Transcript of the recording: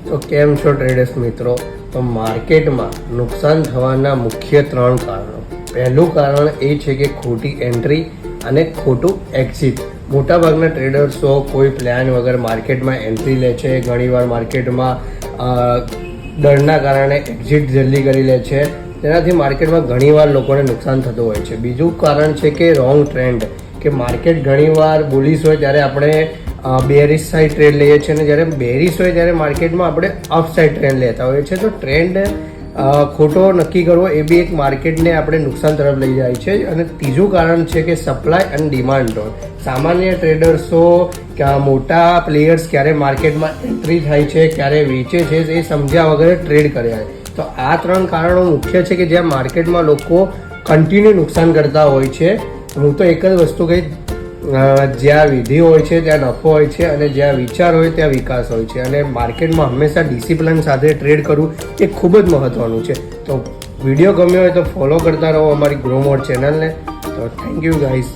તો કેમ છો ટ્રેડર્સ મિત્રો? તો માર્કેટમાં નુકસાન થવાના મુખ્ય 3 કારણો. પહેલું કારણ એ છે કે ખોટી એન્ટ્રી અને ખોટું એક્ઝિટ. મોટાભાગના ટ્રેડર્સો કોઈ પ્લાન વગર માર્કેટમાં એન્ટ્રી લે છે, ઘણીવાર માર્કેટમાં ડરના કારણે એક્ઝિટ જલ્દી કરી લે છે, તેનાથી માર્કેટમાં ઘણીવાર લોકોને નુકસાન થતું હોય છે. બીજું કારણ છે કે રોંગ ટ્રેન્ડ, કે માર્કેટ ઘણીવાર બુલિશ હોય ત્યારે આપણે બેરિશ સાઇડ ટ્રેડ લઈએ છીએ અને જ્યારે બેરિશ હોય ત્યારે માર્કેટમાં આપણે અપ સાઇડ ટ્રેન્ડ લેતા હોઈએ છીએ. તો ટ્રેન્ડ ખોટો નક્કી કરવો એ બી એક માર્કેટને આપણે નુકસાન તરફ લઈ જાય છે. અને ત્રીજું કારણ છે કે સપ્લાય અને ડિમાન્ડ ઝોન. સામાન્ય ટ્રેડર્સો મોટા પ્લેયર્સ ક્યારે માર્કેટમાં એન્ટ્રી થાય છે, ક્યારે વેચે છે, એ સમજ્યા વગર ટ્રેડ કર્યા. તો આ 3 કારણો મુખ્ય છે કે જ્યાં માર્કેટમાં લોકો કન્ટિન્યુ નુકસાન કરતા હોય છે. હું તો એક જ વસ્તુ કહીશ, જ્યાં વિધિ હોય છે ત્યાં નફો હોય છે, અને જ્યાં વિચાર હોય ત્યાં વિકાસ હોય છે. અને માર્કેટમાં હંમેશા ડિસિપ્લિન સાથે ટ્રેડ કરવું એ ખૂબ જ મહત્ત્વનું છે. તો વિડીયો ગમ્યો હોય તો ફોલો કરતા રહો અમારી ગ્રો મોડ ચેનલને. તો થેન્ક યુ ગાઈઝ.